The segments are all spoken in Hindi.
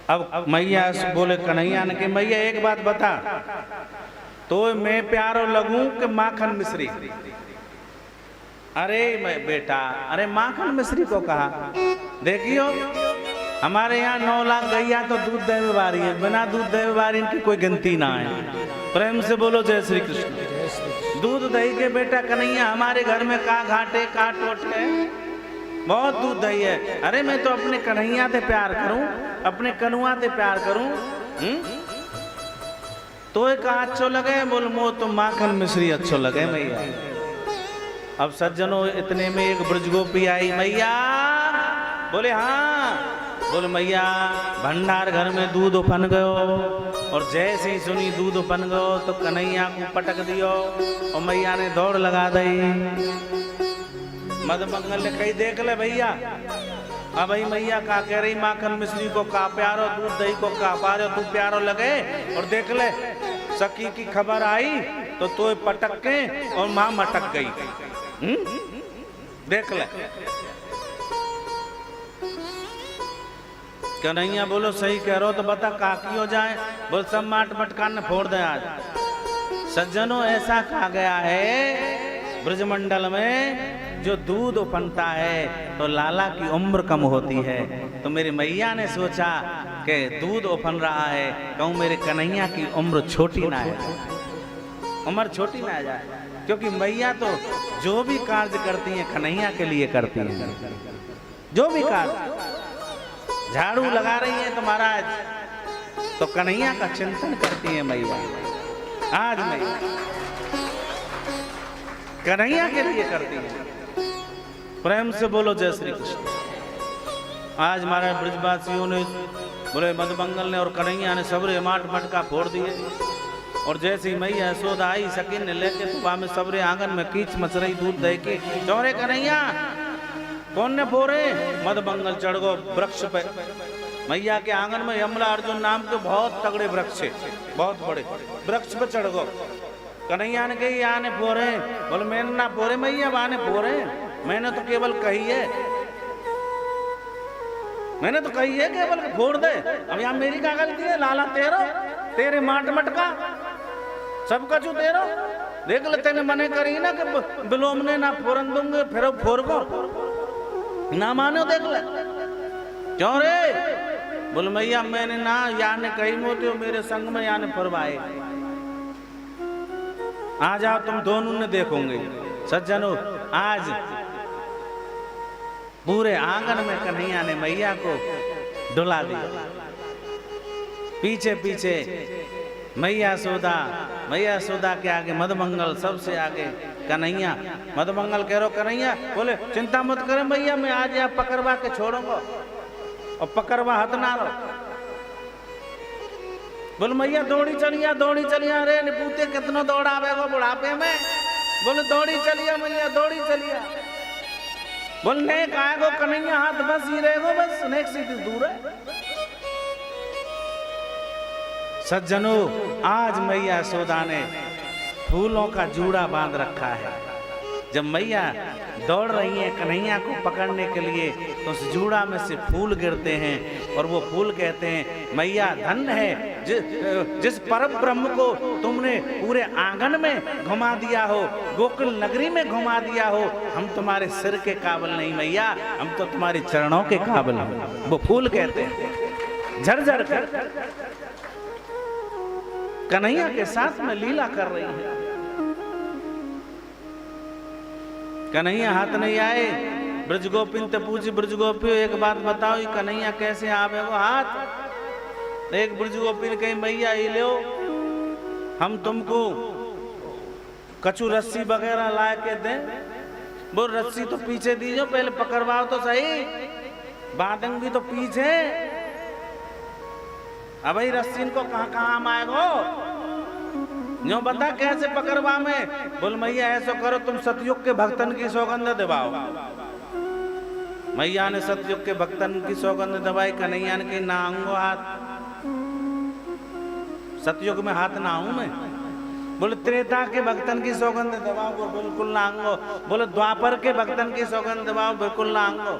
अब मैया से बोले कन्हैया ने कि मैया एक बात बता, तो मैं प्यारो लगूं कि माखन मिश्री? अरे मैं बेटा, अरे माखन मिश्री को कहा, देखियो हमारे यहाँ 9 लाख गैया तो दूध देवे वाली है, बिना दूध देवे वाली इनकी कोई गिनती ना है। प्रेम से बोलो जय श्री कृष्ण। दूध दही के बेटा कन्हैया हमारे घर में का घाटे का टोटे, बहुत दूध दही है। अरे मैं तो अपने कन्हैया से प्यार करूं, अपने कनुआ से प्यार करूं। तो एक अच्छो लगे, बोल मो तो माखन मिश्री अच्छो लगे मैया। अब सज्जनों इतने में एक ब्रजगोपी आई, मैया बोले हाँ। बोले मैया भंडार घर में दूध उपन गयो, और जैसे ही सुनी दूध उपन गयो तो कन्हैया को पटक दियो और मैया ने दौड़ लगा दी। मदमंगल ने कही देख ले भैया, अब भाई मैया का कह रही माखन मिश्री को का प्यारो, दूध दही को का पारो तू प्यारो लगे। और देख ले सखी की खबर आई तो पटक के और मां मटक गई। देख ले। कन्हैया बोलो सही कह रहे हो, तो बता काकी हो जाए? बोल सब माट मटकान ने फोड़ दे आज। सज्जनों ऐसा कहा गया है ब्रजमंडल में, जो दूध उपनता है तो लाला की उम्र कम होती है। तो मेरी मैया ने सोचा कि दूध उपन रहा है, कहूँ मेरे कन्हैया की उम्र छोटी ना है, उम्र छोटी ना जाए। क्योंकि मैया तो जो भी कार्य करती हैं कन्हैया के लिए करती हैं। जो भी कार्य, झाड़ू लगा रही है तो महाराज तो कन्हैया का चिंतन करती है मैया। आज मैया कन्हैया के लिए करती है। प्रेम से बोलो जय श्री कृष्ण। आज हमारे ब्रजवासियों ने बोले मदमंगल ने और कन्हैया ने सबरे माट मटका फोड़ दिए। और जैसे ही मैया यशोदा आई सकीन ने लेके तो वहां में सबरे आंगन में कीच मच रही दूध दे के, चौरे कन्हैया कौन ने फोड़े? मदमंगल चढ़ गो वृक्ष पे। मैया के आंगन में यमला अर्जुन नाम के बहुत तगड़े वृक्ष है, बहुत बड़े वृक्ष पे चढ़ गो। कन्हैया ने कही यहाँ ने फोड़े? बोले मैंने ना फोड़े मैया, वहां ने फोड़े, मैंने तो केवल कही है, मैंने तो कही है केवल फोड़ दे। अब यहाँ मेरी क्या गलती है? लाला तेरे माट मटका सब कछु तेरो। देख ले तेने मने करी ना कि बिलोम ने ना फोरन दूंगे, फिर फोर को ना मानो। देख ले क्यों रे? बोल मैया मैंने ना या ने कही मोते मेरे संग में या ने फरवाए। आ जाओ तुम दोनों ने देखोगे। सज्जनों आज पूरे आंगन में कन्हैया ने मैया को डुला दिया। पीछे पीछे मैया सोदा के आगे मदमंगल, सबसे आगे कन्हैया। मदमंगल कह रहे कन्हैया, बोले चिंता मत करें मैया, मैं आज यहाँ पकड़वा के छोड़ूंगा और पकड़वा हथ ना रहो। बोले मैया दौड़ी चलिया रे निपूते कितनो दौड़ावेगो बुढ़ापे में। बोले दौड़ी चलिया मैया, दौड़ी चलिया। बोल नेक आएगो कन्हैया, हाथ बस ही रहेगो, बस नेक से दूर है। सज्जनों आज मैया यशोदा ने फूलों का जूड़ा बांध रखा है। जब मैया दौड़ रही है कन्हैया को पकड़ने के लिए तो उस जूड़ा में से फूल गिरते हैं और वो फूल कहते हैं मैया धन्य है जिस परम ब्रह्म को तुमने पूरे आंगन में घुमा दिया हो, गोकुल नगरी में घुमा दिया हो। हम तुम्हारे सिर के काबिल नहीं मैया, हम तो तुम्हारे चरणों के काबिल हैं। वो फूल कहते हैं। झरझर कर कन्हैया के साथ में लीला कर रही है। कन्हैया हाथ नहीं आए। ब्रजगोपिन ते पूछी, ब्रजगोपी एक बात बताओ, ये कन्हैया कैसे आवे वो हाथ? एक ब्रजगोपी ने कही मैया ये लो, हम तुमको कछु रस्सी वगैरह ला के दें। वो रस्सी तो पीछे दीजिए, पहले पकड़वाओ तो सही, बांधेंगी तो पीछे। अब भाई रस्सी को कहाँ काम आएगो? जो बता कैसे पकड़वा में? बोल मैया ऐसा करो तुम सतयुग के भक्तन की सौगंध दिवाओ। मैया ने सतयुग के भक्तन की सौगंध दबाई। कन्हैया ने कही ना आऊंगो हाथ, सतयुग में हाथ ना आऊं मैं। बोले त्रेता के भक्तन की सौगंध दबाओ, बिल्कुल ना आऊंगो। बोले द्वापर के भक्तन की सौगंध दबाओ, बिल्कुल ना आऊंगो।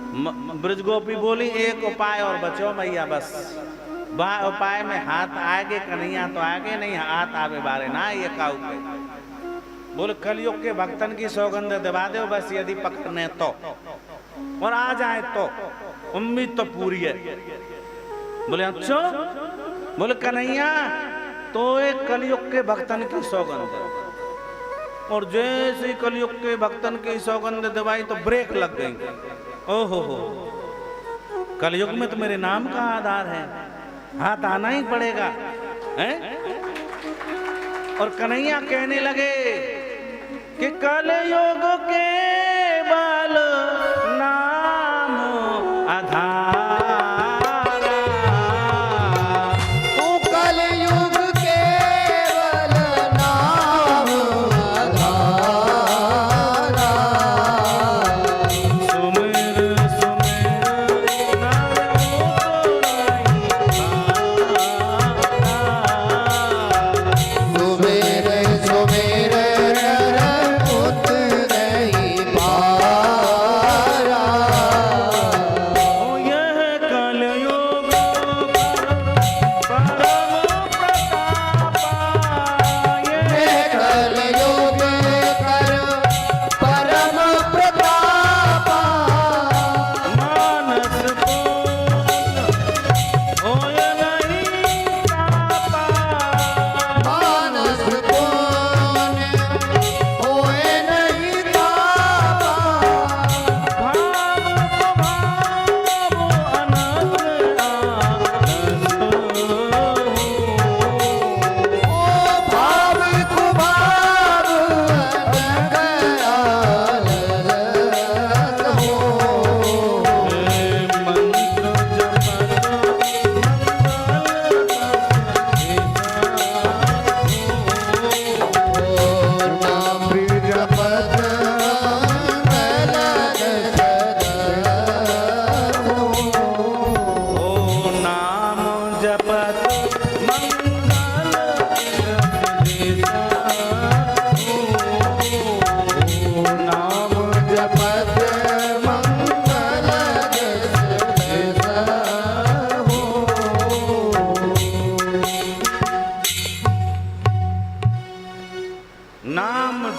ब्रज गोपी बोली एक उपाय और बचो मैया बस। वह उपाय में हाथ आगे कन्हैया तो आगे नहीं हाथ आवे बारे ना ये काऊ पे। बोले कलयुग के भक्तन की सौगंध दिवा दो बस यदि पकड़ने तो और आ जाए तो उम्मीद तो पूरी है। बोले अच्छा। बोले कन्हैया तो एक कलयुग के भक्तन की सौगंध और जैसे कलयुग के भक्तन की सौगंध दवाई तो ब्रेक लग गई। ओहो हो कलयुग में तो मेरे नाम का आधार है हाथ आना ही पड़ेगा हैं? और कन्हैया कहने लगे कि कलयुग के बाल नाम आधार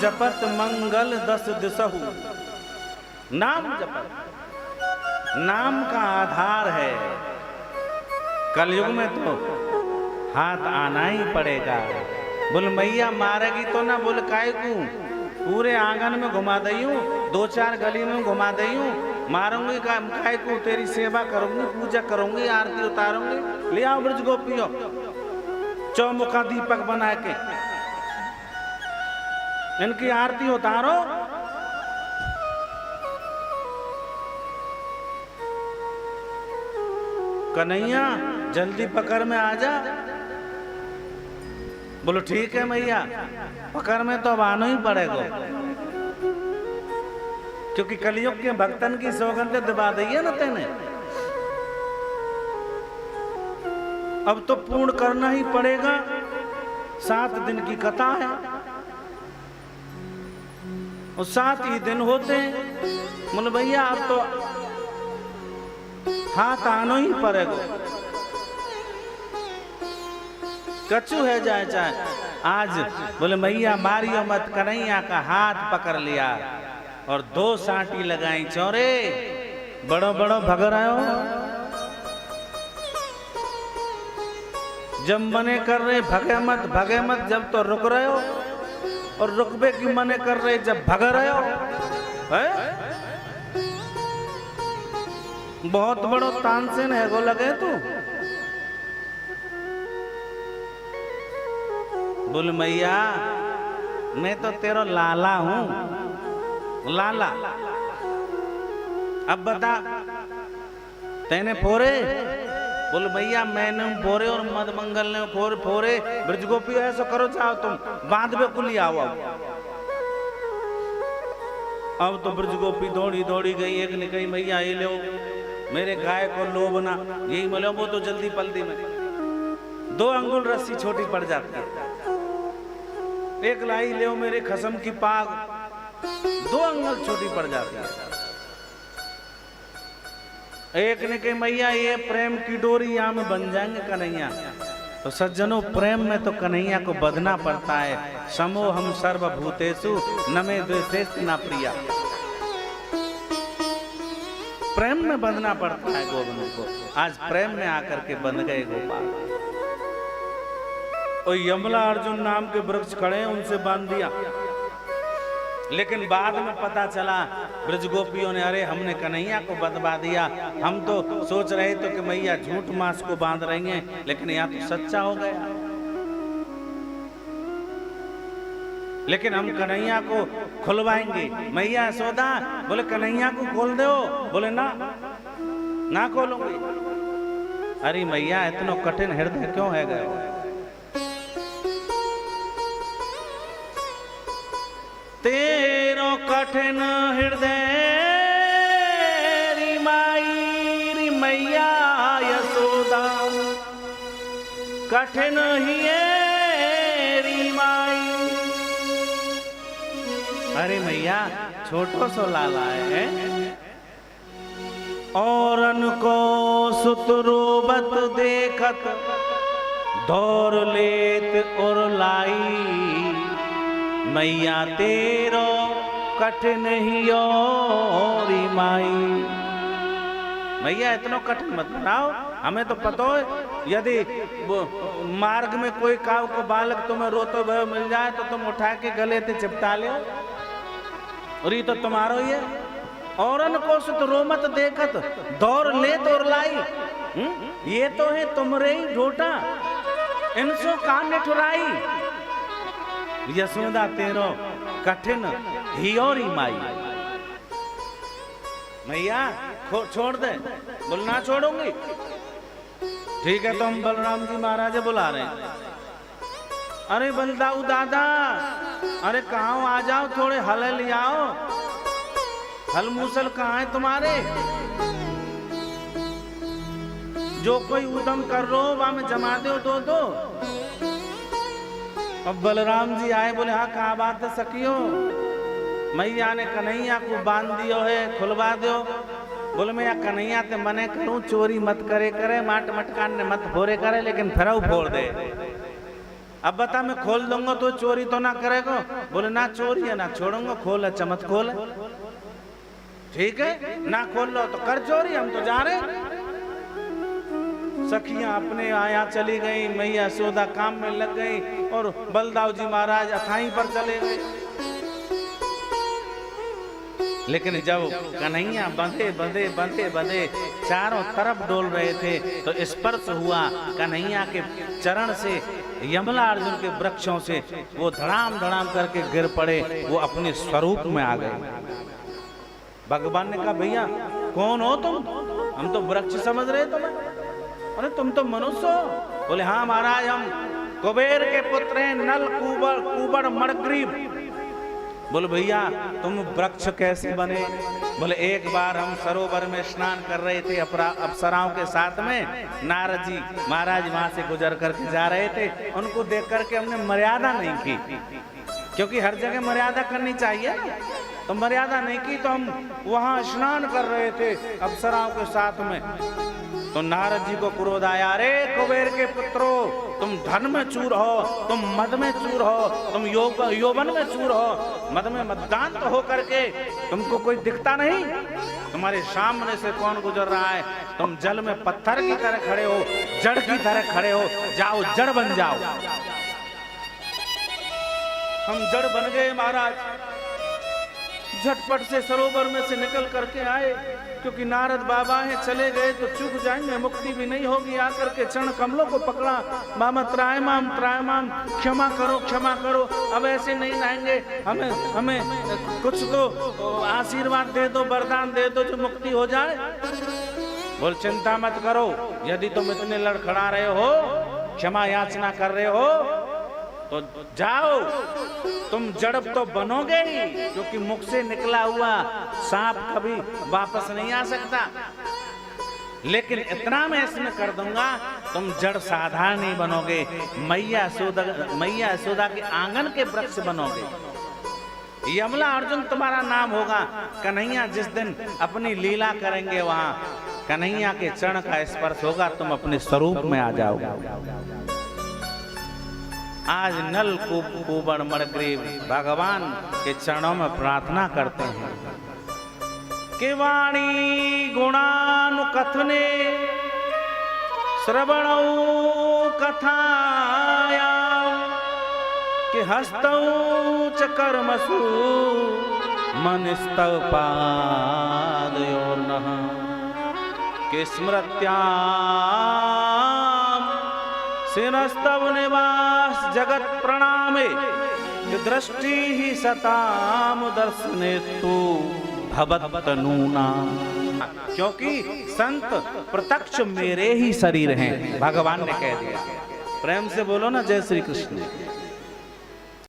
जपत मंगल दस दिसहु। नाम जपत नाम का आधार है। कलयुग में तो हाथ आना ही पड़ेगा। बोल मैया मारेगी तो ना। बोल काय को पूरे आंगन में घुमा दईयूं 2-4 गली में घुमा दईयूं मारूंगी काय को तेरी सेवा करूंगी पूजा करूंगी आरती उतारूंगी। ले आओ ब्रज गोपियों चौमुखा दीपक बना के इनकी आरती उतारो। कन्हैया जल्दी पकड़ में आ जा। बोलो ठीक है मैया पकड़ में तो अब आना ही पड़ेगा क्योंकि कलयुग के भक्तन की सौगंध दबा दी है ना तेने। अब तो पूर्ण करना ही पड़ेगा। 7 दिन की कथा है और 7 ही दिन होते हैं। बोले भैया अब तो हाथ आना ही पड़ेगा। कछु है जाए चाहे आज। बोले मैया मारियो मत। कन्हैया का हाथ पकड़ लिया और 2 साटी लगाई। चौरे बड़ो बड़ो भगर आयो। जब मने कर रहे भगे मत जब तो रुक रहे हो और रुकबे की मने कर रहे जब भग रहे हो है? बहुत बड़ो तानसेन है गो लगे तू। बोल मैया मैं तो तेरा लाला हूं लाला। अब बता तेने फोरे। बोल भैया मैंने फोरे और मदमंगल ने फोरे। ब्रजगोपी ऐसा करो चाहो तुम बांध में कुली आओ। अब तो ब्रजगोपी दौड़ी दौड़ी गई। एक ने कही भैया ये लो मेरे गाय को लो बना यही मिलो। वो तो जल्दी पलती में 2 अंगुल रस्सी छोटी पड़ जाती है। एक लाई ले मेरे खसम की पाग 2 अंगुल छोटी पड़ जाती है। एक ने कही मैया ये प्रेम की डोरी यहाँ में बन जाएंगे कन्हैया। तो सज्जनों प्रेम में तो कन्हैया को बंधना पड़ता है। समो हम सर्वभूतेषु न मे द्वेषेस न प्रिया। प्रेम में बंधना पड़ता है गोविंद को। आज प्रेम में आकर के बंध गए गोपाल। और यमला अर्जुन नाम के वृक्ष खड़े हैं, उनसे बांध दिया। लेकिन बाद में पता चला ब्रज गोपियों ने, अरे हमने कन्हैया को बंधवा दिया। हम तो सोच रहे थे कि मैया झूठ मांस को बांध रही हैं, लेकिन यहाँ तो सच्चा हो गया। लेकिन हम कन्हैया को खुलवाएंगे। मैया यशोदा बोले कन्हैया को खोल दो। बोले ना खोलूंगी। अरे मैया इतना कठिन हृदय क्यों है गए? तेरो कठिन हृदय री माई री मैया यशोदा, कठिन ही री माई। अरे मैया छोटो सो लाला है, औरन को सुत रोबत देखत दौड़ लेत और लाई। मैया तेरो कठिन ही री माई। मैया इतना कठिन मत बनाओ। हमें तो पता हो यदि मार्ग में कोई काव को बालक तुम्हें रोते हुए मिल जाए तो तुम उठा के गले से चिपटा ले। और ये तो तुम्हारो ही है। औरन को सुत रोमत देखत दौड़ ले तोर लाई। ये तो है तुमरे ही ढोटा, इनसो कान निठुराई। यशोदा तेरो कठिन हियोरी माई। मैया छोड़ दे। बोलना छोड़ूंगी। ठीक है तो हम बलराम जी महाराज बुला रहे हैं। अरे बलदाऊ दादा, अरे कहाँ आ जाओ, थोड़े हल ले आओ। हल मूसल कहाँ है तुम्हारे? जो कोई उदम कर रो वहां में जमा दो दो। अब बलराम जी आए, बोले हाँ कहाँ बात है सखियो? मैया ने कन्हैया को बांध दियो है, खुलवा दो। बोले मैं कन्हैया ते मने करूं चोरी मत करे माट मटकान ने मत फोरे करे, लेकिन फिर फोड़ दे। अब बता मैं खोल दूंगा तो चोरी तो ना करेगा? बोले ना चोरी है ना छोड़ूंगा, खोल है चमत खोल है। ठीक है ना खोल लो तो कर चोरी, हम तो जा रहे। सखियां अपने आया चली गई, मैया यशोदा काम में लग गई और बलदाऊ जी महाराज अथाई पर चले गए। लेकिन जब कन्हैया बंधे चारों तरफ डोल रहे थे तो स्पर्श हुआ कन्हैया के चरण से, यमला अर्जुन के वृक्षों से। वो धड़ाम करके गिर पड़े, वो अपने स्वरूप में आ गए। भगवान ने कहा भैया कौन हो तुम? हम तो वृक्ष समझ रहे तुम्हें। अरे तुम तो मनुष्य हो। बोले हाँ महाराज हम कुबेर के पुत्र हैं, नल कुबड़ मणग्रीव। बोले भैया तुम वृक्ष कैसे बने? बोले एक बार हम सरोवर में स्नान कर रहे थे अप्सराओं के साथ में। नारद जी महाराज वहां से गुजर करके जा रहे थे, उनको देख करके हमने मर्यादा नहीं की, क्योंकि हर जगह मर्यादा करनी चाहिए। तो मर्यादा नहीं की तो हम वहां स्नान कर रहे थे अप्सराओं के साथ में। तो नारद जी को क्रोध आया, अरे कुबेर के पुत्रों तुम धन में चूर हो, तुम मद में चूर हो, तुम यौवन में चूर हो, मद में मतदान तो हो करके तुमको कोई दिखता नहीं? तुम्हारे सामने से कौन गुजर रहा है? तुम जल में पत्थर की तरह खड़े हो, जड़ की तरह खड़े हो, जाओ जड़ बन जाओ। हम जड़ बन गए महाराज, झटपट से सरोवर में से निकल करके आए, क्योंकि नारद बाबा हैं, चले गए तो चूक जाएंगे, मुक्ति भी नहीं होगी। आकर के चरण कमलों को पकड़ा, मामा त्रायमाम क्षमा करो, अब ऐसे नहीं रहेंगे, हमें कुछ तो आशीर्वाद दे दो, वरदान दे दो जो मुक्ति हो जाए। बोल चिंता मत करो, यदि तुम इतने लड़खड़ा रहे हो, क्षमा याचना कर रहे हो तो जाओ, तुम जड़ तो बनोगे ही, क्योंकि मुख से निकला हुआ सांप कभी वापस नहीं आ सकता। लेकिन इतना मैं इसमें कर दूंगा, तुम जड़ साधारण नहीं बनोगे, मैया यशोदा के आंगन के वृक्ष बनोगे। यमला अर्जुन तुम्हारा नाम होगा। कन्हैया जिस दिन अपनी लीला करेंगे वहां कन्हैया के चरण का स्पर्श होगा, तुम अपने स्वरूप में आ जाओगे। आज नल कुबड़ मणग्रीव भगवान के चरणों में प्रार्थना करते हैं कि वाणी गुणानुकथने श्रवणौ कथाया कि हस्तौ च कर्मसु मनस्तव पादयोर्नः कि स्मृत्यां शिरस्तव निवास जगत प्रणामे कि दृष्टि ही सताम दर्शने तु भवतनूना। क्योंकि संत प्रत्यक्ष मेरे ही शरीर हैं, भगवान ने कह दिया। प्रेम से बोलो ना जय श्री कृष्ण।